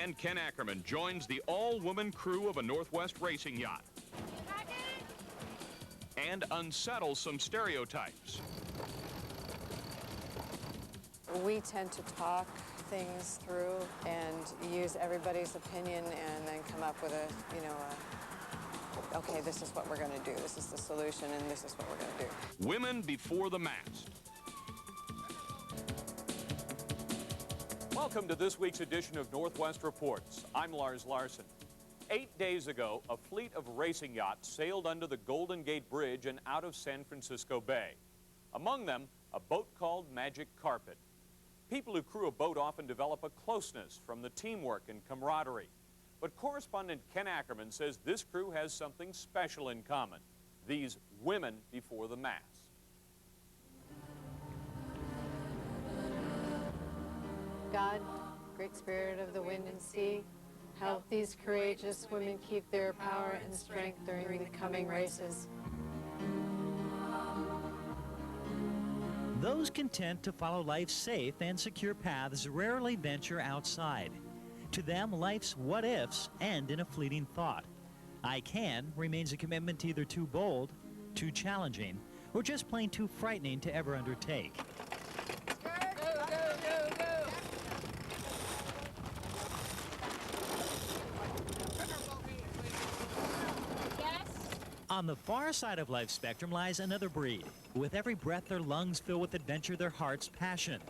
And Ken Ackerman joins the all-woman crew of a Northwest racing yacht and unsettles some stereotypes. We tend to talk things through and use everybody's opinion and then come up with okay, this is what we're going to do. This is the solution, and this is what we're going to do. Women before the mast. Welcome to this week's edition of Northwest Reports. I'm Lars Larson. 8 days ago, a fleet of racing yachts sailed under the Golden Gate Bridge and out of San Francisco Bay. Among them, a boat called Magic Carpet. People who crew a boat often develop a closeness from the teamwork and camaraderie. But correspondent Ken Ackerman says this crew has something special in common: these women before the mast. God, great spirit of the wind and sea, help these courageous women keep their power and strength during the coming races. Those content to follow life's safe and secure paths rarely venture outside. To them, life's what-ifs end in a fleeting thought. I can remains a commitment either too bold, too challenging, or just plain too frightening to ever undertake. On the far side of life's spectrum lies another breed. With every breath, their lungs fill with adventure, their heart's passion.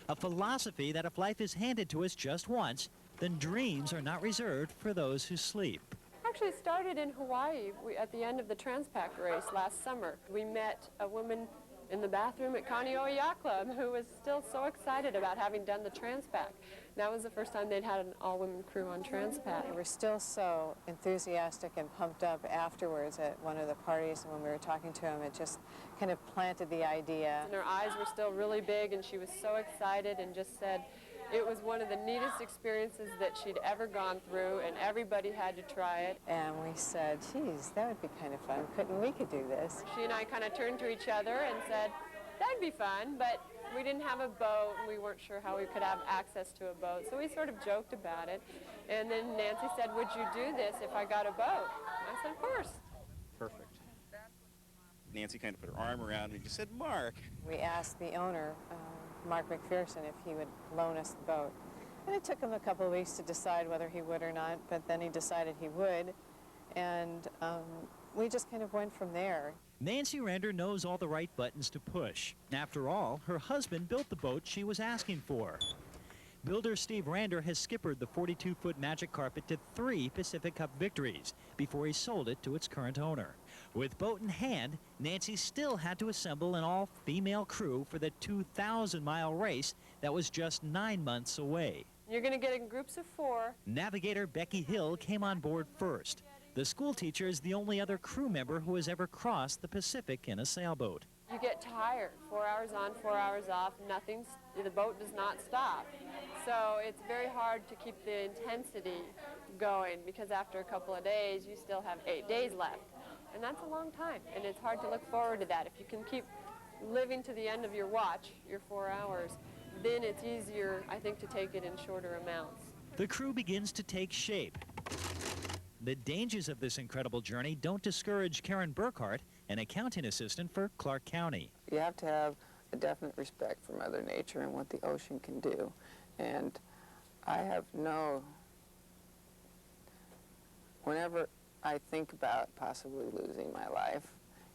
A philosophy that if life is handed to us just once, then dreams are not reserved for those who sleep. Actually, it started in Hawaii at the end of the Transpacific race last summer. We met a woman in the bathroom at Kaneohe Yacht Club who was still so excited about having done the Transpac. That was the first time they'd had an all-women crew on Transpac. We were still so enthusiastic and pumped up afterwards at one of the parties, and when we were talking to him, it just kind of planted the idea. And her eyes were still really big, and she was so excited and just said it was one of the neatest experiences that she'd ever gone through, and everybody had to try it. And we said, geez, that would be kind of fun. We could do this. She and I kind of turned to each other and said, that'd be fun, but we didn't have a boat, and we weren't sure how we could have access to a boat, so we sort of joked about it. And then Nancy said, would you do this if I got a boat? And I said, of course. Perfect. Nancy kind of put her arm around me and just said, Mark. We asked the owner, Mark McPherson, if he would loan us the boat. And it took him a couple of weeks to decide whether he would or not, but then he decided he would. And we just kind of went from there. Nancy Render knows all the right buttons to push. After all, her husband built the boat she was asking for. Builder Steve Render has skippered the 42-foot Magic Carpet to 3 Pacific Cup victories before he sold it to its current owner. With boat in hand, Nancy still had to assemble an all-female crew for the 2,000-mile race that was just 9 months away. You're going to get in groups of 4. Navigator Becky Hill came on board first. The school teacher is the only other crew member who has ever crossed the Pacific in a sailboat. You get tired. 4 hours on, 4 hours off. The boat does not stop. So it's very hard to keep the intensity going because after a couple of days, you still have 8 days left. And that's a long time, and it's hard to look forward to that. If you can keep living to the end of your watch, your 4 hours, then it's easier, I think, to take it in shorter amounts. The crew begins to take shape. The dangers of this incredible journey don't discourage Karen Burkhart, an accounting assistant for Clark County. You have to have a definite respect for Mother Nature and what the ocean can do. And I have whenever I think about possibly losing my life,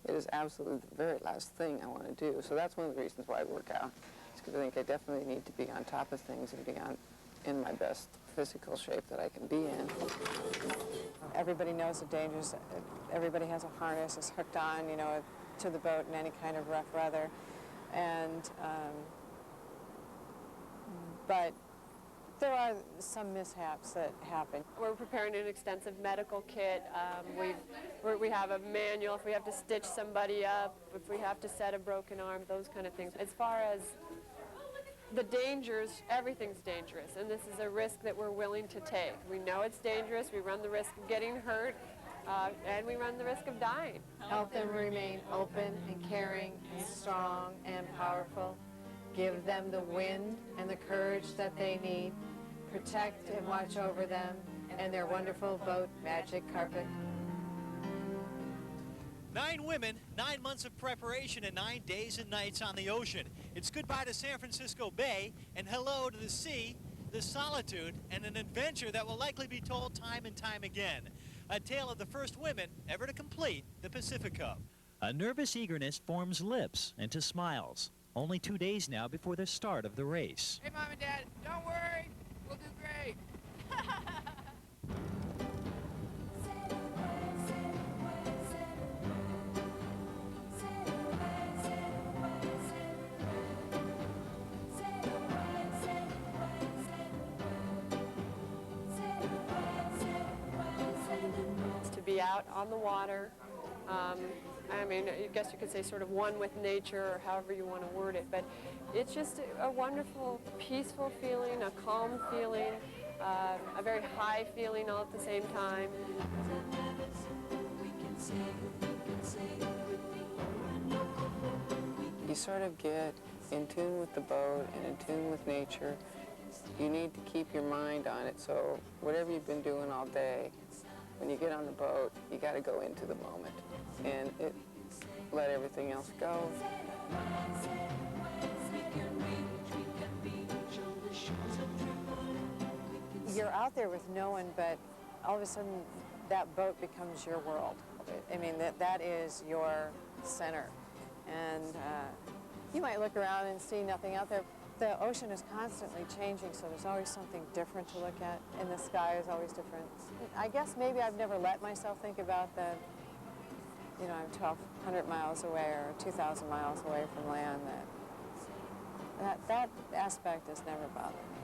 it is absolutely the very last thing I want to do. So that's one of the reasons why I work out. It's because I think I definitely need to be on top of things and be in my best physical shape that I can be in. Everybody knows the dangers. Everybody has a harness that's hooked on, to the boat in any kind of rough weather. And, but there are some mishaps that happen. We're preparing an extensive medical kit. We have a manual if we have to stitch somebody up, if we have to set a broken arm, those kind of things. As far as the dangers, everything's dangerous, and this is a risk that we're willing to take. We know it's dangerous, we run the risk of getting hurt, and we run the risk of dying. Help them remain open and caring and strong and powerful. Give them the wind and the courage that they need. protect and watch over them and their wonderful boat, Magic Carpet. 9 women, 9 months of preparation, and 9 days and nights on the ocean. It's goodbye to San Francisco Bay and hello to the sea, the solitude, and an adventure that will likely be told time and time again. A tale of the first women ever to complete the Pacific Cup. A nervous eagerness forms lips into smiles. Only 2 days now before the start of the race. Hey, Mom and Dad, don't worry. We'll do great. To be out on the water, I mean, I guess you could say sort of one with nature, or however you want to word it, but it's just a wonderful, peaceful feeling, a calm feeling, a very high feeling all at the same time. You sort of get in tune with the boat and in tune with nature. You need to keep your mind on it, so whatever you've been doing all day, when you get on the boat, you got to go into the moment and let everything else go. You're out there with no one, but all of a sudden that boat becomes your world. I mean, that is your center. And you might look around and see nothing out there. The ocean is constantly changing, so there's always something different to look at, and the sky is always different. I guess maybe I've never let myself think about that, you know, I'm 1,200 miles away or 2,000 miles away from land. That aspect has never bothered me.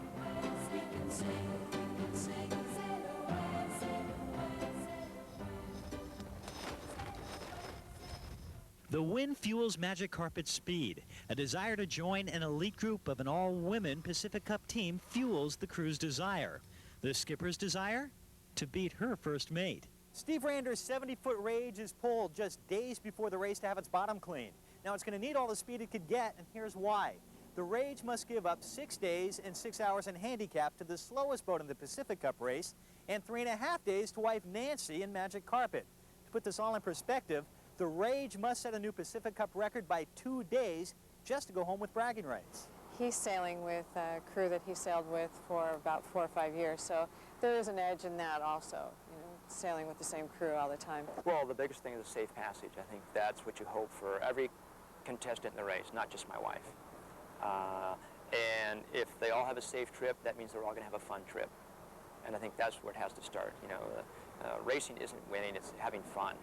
The wind fuels Magic Carpet's speed. A desire to join an elite group of an all-women Pacific Cup team fuels the crew's desire. The skipper's desire? To beat her first mate. Steve Rander's 70-foot Rage is pulled just days before the race to have its bottom cleaned. Now, it's going to need all the speed it could get, and here's why. The Rage must give up 6 days and 6 hours in handicap to the slowest boat in the Pacific Cup race and 3.5 days to wife Nancy in Magic Carpet. To put this all in perspective, the Rage must set a new Pacific Cup record by 2 days just to go home with bragging rights. He's sailing with a crew that he sailed with for about 4 or 5 years, so there is an edge in that also, you know, sailing with the same crew all the time. Well, the biggest thing is a safe passage. I think that's what you hope for every contestant in the race, not just my wife. And if they all have a safe trip, that means they're all going to have a fun trip. And I think that's where it has to start. You know, racing isn't winning, it's having fun.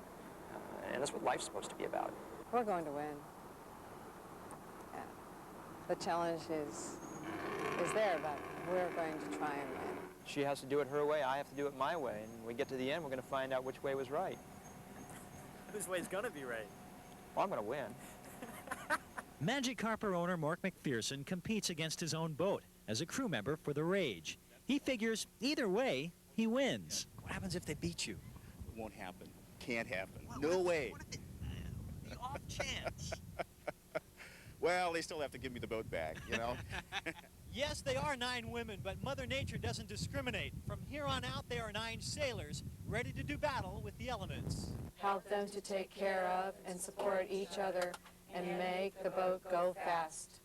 And that's what life's supposed to be about. We're going to win. Yeah. The challenge is there, but we're going to try and win. She has to do it her way, I have to do it my way. And when we get to the end, we're going to find out which way was right. Whose way's going to be right? Well, I'm going to win. Magic Carpet owner Mark McPherson competes against his own boat as a crew member for the Rage. He figures either way, he wins. What happens if they beat you? It won't happen. Can't happen. No way. What if the off chance? Well, they still have to give me the boat back, you know? Yes, they are 9 women, but Mother Nature doesn't discriminate. From here on out, they are 9 sailors ready to do battle with the elements. Help them to take care of and support each other and make the boat go fast.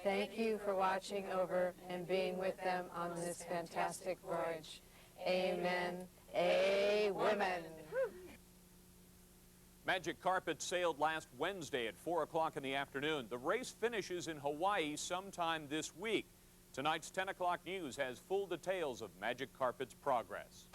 Thank you for watching over and being with them on this fantastic voyage. Amen. Women. Magic Carpet sailed last Wednesday at 4 o'clock in the afternoon. The race finishes in Hawaii sometime this week. Tonight's 10 o'clock news has full details of Magic Carpet's progress.